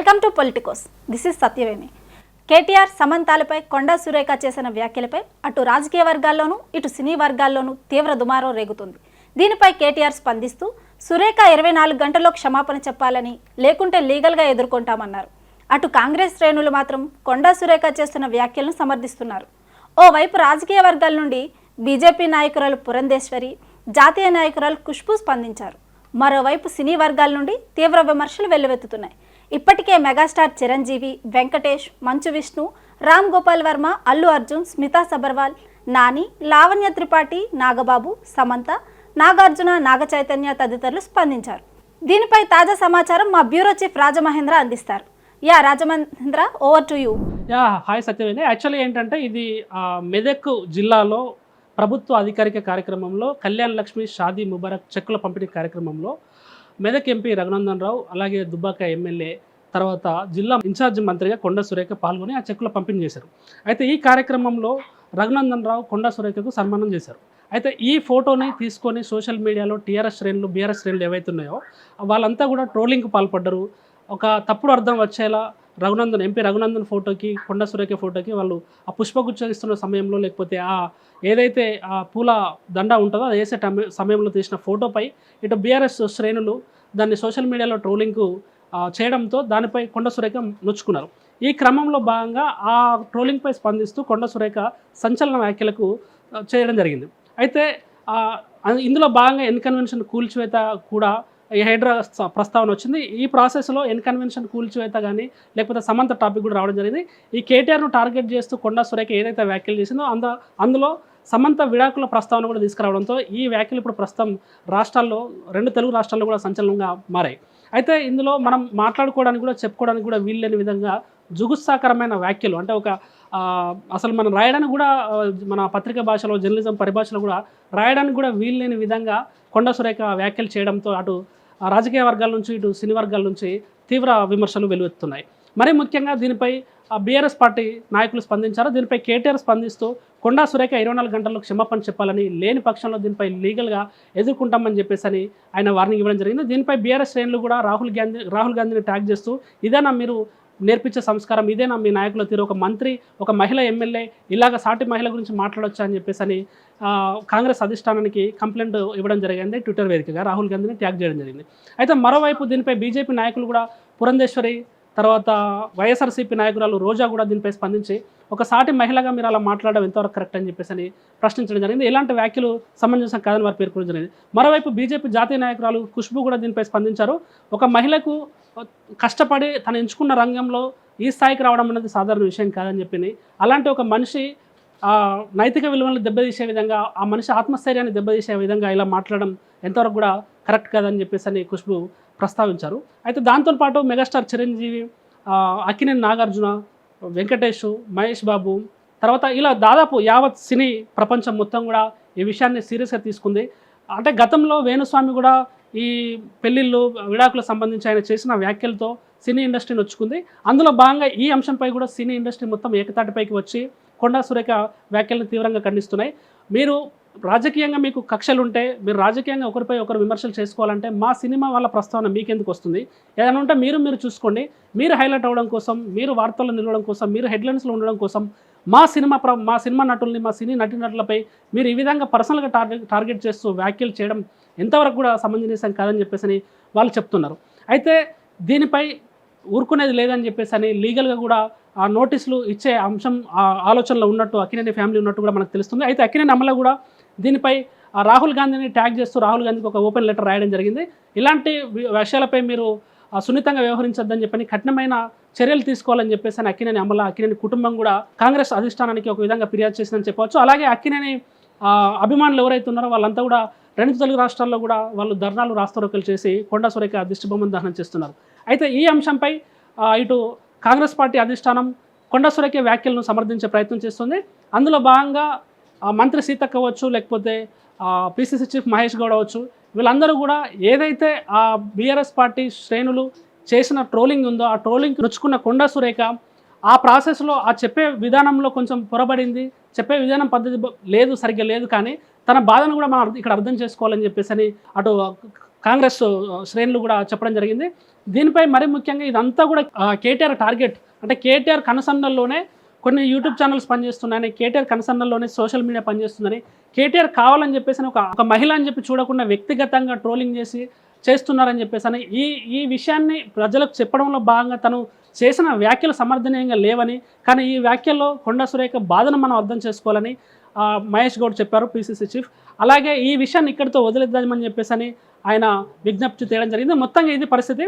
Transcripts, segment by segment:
Welcome to Politicos. This is Satyaveni. KTR సమంతాలపై కొండా సురేఖ చేసిన వ్యాఖ్యలపై అటు రాజకీయ వర్గాల్లోనూ ఇటు సినీ వర్గాల్లోనూ తీవ్ర దుమారం రేగుతుంది. దీనిపై కేటీఆర్ స్పందిస్తూ సురేఖ 24 గంటల్లో క్షమాపణ చెప్పాలని, లేకుంటే లీగల్గా ఎదుర్కొంటామన్నారు. అటు కాంగ్రెస్ శ్రేణులు మాత్రం కొండా సురేఖ చేస్తున్న వ్యాఖ్యలను సమర్థిస్తున్నారు. ఓవైపు రాజకీయ వర్గాల నుండి బీజేపీ నాయకురాలు పురంధేశ్వరి, జాతీయ నాయకురాలు ఖుష్బూ స్పందించారు. మరోవైపు సినీ వర్గాల నుండి తీవ్ర విమర్శలు వెల్లువెత్తుతున్నాయి. ఇప్పటికే మెగాస్టార్ చిరంజీవి, వెంకటేష్, మంచు విష్ణు, రామ్ గోపాల్ వర్మ, అల్లు అర్జున్, స్మితా సబర్వాల్, నాని, లావణ్య త్రిపాఠి, నాగబాబు, సమంత, నాగార్జున, నాగ చైతన్య తదితరులు స్పందించారు. దీనిపై తాజా సమాచారం మా బ్యూరో చీఫ్ రాజమహేంద్ర అందిస్తారు. Rajamahendra, over to you. Hi Satyaveni. Actually ఏంటంటే ఇది మెదక్ జిల్లాలో ప్రభుత్వ అధికారిక కార్యక్రమంలో కళ్యాణ్ లక్ష్మి షాదీ ముబారక్ చెక్కుల పంపిణీ కార్యక్రమంలో మెదక్ ఎంపీ రఘునందన్ రావు, అలాగే దుబ్బాక ఎమ్మెల్యే, తర్వాత జిల్లా ఇన్ఛార్జ్ మంత్రిగా కొండా సురేఖ పాల్గొని ఆ చెక్కుల పంపిణీ చేశారు. అయితే ఈ కార్యక్రమంలో రఘునందన్ రావు కొండా సురేఖకు సన్మానం చేశారు. అయితే ఈ ఫోటోని తీసుకొని సోషల్ మీడియాలో టీఆర్ఎస్ శ్రేణులు, బీఆర్ఎస్ శ్రేణులు ఏవైతే ఉన్నాయో వాళ్ళంతా కూడా ట్రోలింగ్కి పాల్పడ్డారు. ఒక తప్పుడు అర్థం వచ్చేలా ఎంపీ రఘునందన్ ఫోటోకి, కొండా సురేఖ ఫోటోకి వాళ్ళు ఆ పుష్పగుచ్చం ఇస్తున్న సమయంలో, లేకపోతే ఏదైతే ఆ పూల దండ ఉంటుందో అది వేసే సమయంలో తీసిన ఫోటోపై ఇటు బీఆర్ఎస్ శ్రేణులు దాన్ని సోషల్ మీడియాలో ట్రోలింగ్కు చేయడంతో దానిపై కొండా సురేఖ నొచ్చుకున్నారు. ఈ క్రమంలో భాగంగా ఆ ట్రోలింగ్పై స్పందిస్తూ కొండా సురేఖ సంచలన వ్యాఖ్యలకు చేయడం జరిగింది. అయితే ఇందులో భాగంగా ఎన్కన్వెన్షన్ కూల్చివేత కూడా హైడ్రా ప్రస్తావన వచ్చింది. ఈ ప్రాసెస్లో ఎన్కన్వెన్షన్ కూల్చివేత కానీ లేకపోతే సమంత టాపిక్ కూడా రావడం జరిగింది. ఈ కేటీఆర్ను టార్గెట్ చేస్తూ కొండా సురేఖ ఏదైతే వ్యాఖ్యలు చేసిందో అందులో సమంత విడాకుల ప్రస్తావన కూడా తీసుకురావడంతో ఈ వ్యాఖ్యలు ఇప్పుడు ప్రస్తుతం రాష్ట్రాల్లో, 2 తెలుగు రాష్ట్రాల్లో కూడా సంచలనంగా మారాయి. అయితే ఇందులో మనం మాట్లాడుకోవడానికి కూడా, చెప్పుకోవడానికి కూడా వీల్లేని విధంగా జుగుత్సాకరమైన వ్యాఖ్యలు, అంటే అసలు మనం రాయడానికి కూడా, మన పత్రికా భాషలో, జర్నలిజం పరిభాషలో కూడా రాయడానికి కూడా వీల్లేని విధంగా కొండా సురేఖ వ్యాఖ్యలు చేయడంతో అటు రాజకీయ వర్గాల నుంచి ఇటు సినీ వర్గాల నుంచి తీవ్ర విమర్శలు వెలువెత్తుతున్నాయి. మరీ ముఖ్యంగా దీనిపై బీఆర్ఎస్ పార్టీ నాయకులు స్పందించారు. దీనిపై కేటీఆర్ స్పందిస్తూ కొండా సురేఖ 24 గంటల్లో క్షమాపణ చెప్పాలని, లేని పక్షంలో దీనిపై లీగల్గా ఎదుర్కొంటామని చెప్పేసి ఆయన వార్నింగ్ ఇవ్వడం జరిగింది. దీనిపై బీఆర్ఎస్ శ్రేణులు కూడా రాహుల్ గాంధీని ట్యాగ్ చేస్తూ ఇదేనా మీరు నేర్పించే సంస్కారం, ఇదేనా మీ నాయకుల తీరు, ఒక మంత్రి, ఒక మహిళ ఎమ్మెల్యే ఇలాగ సాటి మహిళ గురించి మాట్లాడొచ్చా అని చెప్పేసి కాంగ్రెస్ అధిష్టానానికి కంప్లైంట్ ఇవ్వడం జరిగింది. ట్విట్టర్ వేదికగా రాహుల్ గాంధీని ట్యాగ్ చేయడం జరిగింది. అయితే మరోవైపు దీనిపై బీజేపీ నాయకులు కూడా పురంధేశ్వరి, తర్వాత వైఎస్ఆర్సీపీ నాయకురాలు రోజా కూడా దీనిపై స్పందించి ఒక సాటి మహిళగా మీరు అలా మాట్లాడడం ఎంతవరకు కరెక్ట్ అని చెప్పేసి ప్రశ్నించడం జరిగింది. ఇలాంటి వ్యాఖ్యలు సమంజసం కాదని వారు పేర్కొనడం జరిగింది. మరోవైపు బీజేపీ జాతీయ నాయకురాలు ఖుష్బూ కూడా దీనిపై స్పందించారు. ఒక మహిళకు కష్టపడి తను ఎంచుకున్న రంగంలో ఈ స్థాయికి రావడం అనేది సాధారణ విషయం కాదని చెప్పింది. అలాంటి ఒక మనిషి నైతిక విలువలను దెబ్బతీసే విధంగా, ఆ మనిషి ఆత్మస్థైర్యాన్ని దెబ్బతీసే విధంగా ఇలా మాట్లాడడం ఎంతవరకు కూడా కరెక్ట్ కాదని చెప్పేసి ఖుష్బూ ప్రస్తావించారు. అయితే దాంతోపాటు మెగాస్టార్ చిరంజీవి, అక్కినేని నాగార్జున, వెంకటేష్, మహేష్ బాబు, తర్వాత ఇలా దాదాపు యావత్ సినీ ప్రపంచం మొత్తం కూడా ఈ విషయాన్ని సీరియస్గా తీసుకుంది. అంటే గతంలో వేణుస్వామి కూడా ఈ పెళ్ళిళ్ళు, విడాకులకు సంబంధించి ఆయన చేసిన వ్యాఖ్యలతో సినీ ఇండస్ట్రీ నొచ్చుకుంది. అందులో భాగంగా ఈ అంశంపై కూడా సినీ ఇండస్ట్రీ మొత్తం ఏకతాటిపైకి వచ్చి కొండా సురేఖ వ్యాఖ్యలను తీవ్రంగా ఖండిస్తున్నాయి. మీరు రాజకీయంగా మీకు కక్షలు ఉంటే, మీరు రాజకీయంగా ఒకరిపై ఒకరు విమర్శలు చేసుకోవాలంటే మా సినిమా వాళ్ళ ప్రస్తావన మీకెందుకు వస్తుంది? ఏదైనా ఉంటే మీరు చూసుకోండి. మీరు హైలైట్ అవ్వడం కోసం, మీరు వార్తల్లో నిలవడం కోసం, మీరు హెడ్లైన్స్లో ఉండడం కోసం మా సినిమా నటుల్ని, మా సినీ నటీనటులపై మీరు ఈ విధంగా పర్సనల్గా టార్గెట్ చేస్తూ వ్యాఖ్యలు చేయడం ఎంతవరకు కూడా సమంజసం కాదని చెప్పేసి వాళ్ళు చెప్తున్నారు. అయితే దీనిపై ఊరుకునేది లేదని చెప్పేసి లీగల్గా కూడా ఆ నోటీసులు ఇచ్చే అంశం ఆలోచనలో ఉన్నట్టు అక్కినేని ఫ్యామిలీ ఉన్నట్టు కూడా మనకు తెలుస్తుంది. అయితే అక్కినేని అమల కూడా దీనిపై రాహుల్ గాంధీని ట్యాగ్ చేస్తూ రాహుల్ గాంధీకి ఒక ఓపెన్ లెటర్ రాయడం జరిగింది. ఇలాంటి విషయాలపై మీరు సున్నితంగా వ్యవహరించొద్దని చెప్పని, కఠినమైన చర్యలు తీసుకోవాలని చెప్పేసి అక్కినేని అమల, అక్కినేని కుటుంబం కూడా కాంగ్రెస్ అధిష్టానానికి ఒక విధంగా ఫిర్యాదు చేసిందని చెప్పవచ్చు. అలాగే అక్కినేని అభిమానులు ఎవరైతే ఉన్నారో వాళ్ళంతా కూడా 2 తెలుగు రాష్ట్రాల్లో కూడా వాళ్ళు ధర్నాలు, రాస్తారోకలు చేసి కొండా సురేఖ దిష్టిబొమ్మను దహనం చేస్తున్నారు. అయితే ఈ అంశంపై ఇటు కాంగ్రెస్ పార్టీ అధిష్టానం కొండా సురేఖ వ్యాఖ్యలను సమర్థించే ప్రయత్నం చేస్తుంది. అందులో భాగంగా మంత్రి సీతక్క అవ్వచ్చు, లేకపోతే పిసిసి చీఫ్ మహేష్ గౌడ్ అవ్వచ్చు, వీళ్ళందరూ కూడా ఏదైతే ఆ బీఆర్ఎస్ పార్టీ శ్రేణులు చేసిన ట్రోలింగ్ ఉందో ఆ ట్రోలింగ్ నొచ్చుకున్న కొండా సురేఖ ఆ ప్రాసెస్లో చెప్పే విధానంలో కొంచెం పొరబడింది, చెప్పే విధానం పద్ధతి సరిగ్గా లేదు, కానీ తన బాధను కూడా మనం ఇక్కడ అర్థం చేసుకోవాలని చెప్పేసి అటు కాంగ్రెస్ శ్రేణులు కూడా చెప్పడం జరిగింది. దీనిపై మరి ముఖ్యంగా ఇదంతా కూడా కేటీఆర్ టార్గెట్, అంటే కేటీఆర్ కనసన్నల్లోనే కొన్ని యూట్యూబ్ ఛానల్స్ పనిచేస్తున్నాయని, కేటీఆర్ కనసన్నల్లోనే సోషల్ మీడియా పనిచేస్తుందని, కేటీఆర్ కావాలని చెప్పేసి ఒక మహిళ అని చెప్పి చూడకుండా వ్యక్తిగతంగా ట్రోలింగ్ చేస్తున్నారని చెప్పేసి ఈ విషయాన్ని ప్రజలకు చెప్పడంలో భాగంగా తను చేసిన వ్యాఖ్యలు సమర్థనీయంగా లేవని, కానీ ఈ వ్యాఖ్యల్లో కొండా సురేఖ బాధను మనం అర్థం చేసుకోవాలని మహేష్ గౌడ్ చెప్పారు, పిసిసి చీఫ్. అలాగే ఈ విషయాన్ని ఇక్కడితో వదిలేద్దామని చెప్పేసి ఆయన విజ్ఞప్తి చేయడం జరిగింది. మొత్తంగా ఇది పరిస్థితి.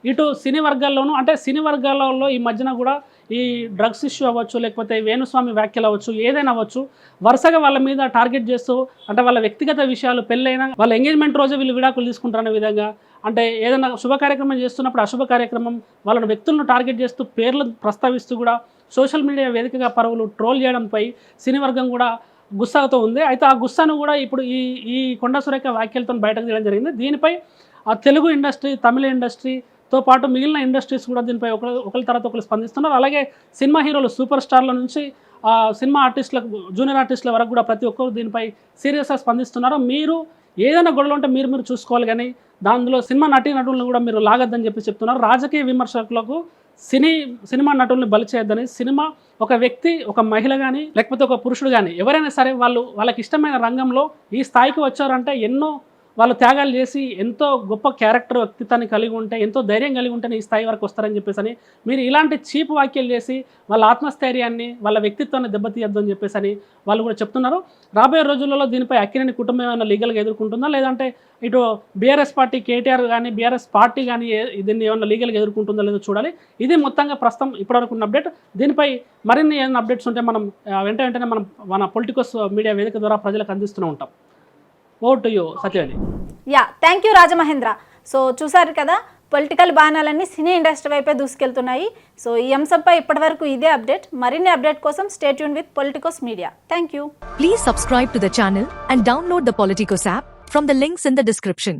ఇటు సినీ వర్గాల్లోనూ, అంటే సినీ వర్గాలలో ఈ మధ్యన కూడా ఈ డ్రగ్స్ ఇష్యూ అవ్వచ్చు, లేకపోతే వేణుస్వామి వ్యాఖ్యలు అవ్వచ్చు, ఏదైనా అవ్వచ్చు, వరుసగా వాళ్ళ మీద టార్గెట్ చేస్తూ, అంటే వాళ్ళ వ్యక్తిగత విషయాలు, పెళ్ళైనా వాళ్ళ ఎంగేజ్మెంట్ రోజే వీళ్ళు విడాకులు తీసుకుంటారనే విధంగా, అంటే ఏదైనా శుభ కార్యక్రమం చేస్తున్నప్పుడు అశుభ కార్యక్రమం వాళ్ళని వ్యక్తులను టార్గెట్ చేస్తూ పేర్లు ప్రస్తావిస్తూ కూడా సోషల్ మీడియా వేదికగా పరువులు ట్రోల్ చేయడంపై సినీ వర్గం కూడా గుస్సాతో ఉంది. అయితే ఆ గుస్సాను కూడా ఇప్పుడు ఈ కొండా సురేఖ వ్యాఖ్యలతో బయటకు తీయడం జరిగింది. దీనిపై ఆ తెలుగు ఇండస్ట్రీ, తమిళ ఇండస్ట్రీతో పాటు మిగిలిన ఇండస్ట్రీస్ కూడా దీనిపై ఒకరి తర్వాత ఒకరు స్పందిస్తున్నారు. అలాగే సినిమా హీరోలు, సూపర్ స్టార్ల నుంచి సినిమా ఆర్టిస్టులకు, జూనియర్ ఆర్టిస్టుల వరకు కూడా ప్రతి ఒక్కరు దీనిపై సీరియస్గా స్పందిస్తున్నారు. మీరు ఏదైనా గొడవలు ఉంటే మీరు చూసుకోవాలి, కానీ దానిలో సినిమా నటులను కూడా మీరు లాగద్దని చెప్పి చెప్తున్నారు. రాజకీయ విమర్శకులకు సినిమా నటుల్ని బలి చేయొద్దని, సినిమా ఒక వ్యక్తి, ఒక మహిళ కానీ లేకపోతే ఒక పురుషుడు కానీ ఎవరైనా సరే వాళ్ళకి ఇష్టమైన రంగంలో ఈ స్థాయికి వచ్చారంటే ఎన్నో వాళ్ళు త్యాగాలు చేసి ఎంతో గొప్ప క్యారెక్టర్, వ్యక్తిత్వాన్ని కలిగి ఉంటే, ఎంతో ధైర్యం కలిగి ఉంటేనే ఈ స్థాయి వరకు వస్తారని చెప్పేసి మీరు ఇలాంటి చీప్ వ్యాఖ్యలు చేసి వాళ్ళ ఆత్మస్థైర్యాన్ని, వాళ్ళ వ్యక్తిత్వాన్ని దెబ్బతీయద్దు అని చెప్పేసి వాళ్ళు కూడా చెప్తున్నారు. రాబోయే రోజులలో దీనిపై అక్కినేని కుటుంబం ఏమైనా లీగల్గా ఎదుర్కొంటుందా, లేదంటే ఇటు బీఆర్ఎస్ పార్టీ, కేటీఆర్ కానీ బీఆర్ఎస్ పార్టీ కానీ దీన్ని ఏమైనా లీగల్గా ఎదుర్కొంటుందో లేదో చూడాలి. ఇది మొత్తంగా ప్రస్తుతం ఇప్పటివరకు ఉన్న అప్డేట్. దీనిపై మరిన్ని ఏమైనా అప్డేట్స్ ఉంటే మనం వెంటనే మన పొలిటికోస్ మీడియా వేదిక ద్వారా ప్రజలకు అందిస్తూనే ఉంటాం. Over to you Satyaveni. Thank you Rajamahendra. So చూసారు కదా, పొలిటికల్ బాణాలన్నీ సినీ ఇండస్ట్రీ వైపే దూసుకెళ్తున్నాయి. సో ఈ అంశంపై ఇప్పటివరకు ఇదే అప్డేట్. మరిన్ని అప్డేట్ కోసం stay tune with Politicos media. Thank you. Please subscribe to the channel and download the Politicos app from the links in the description.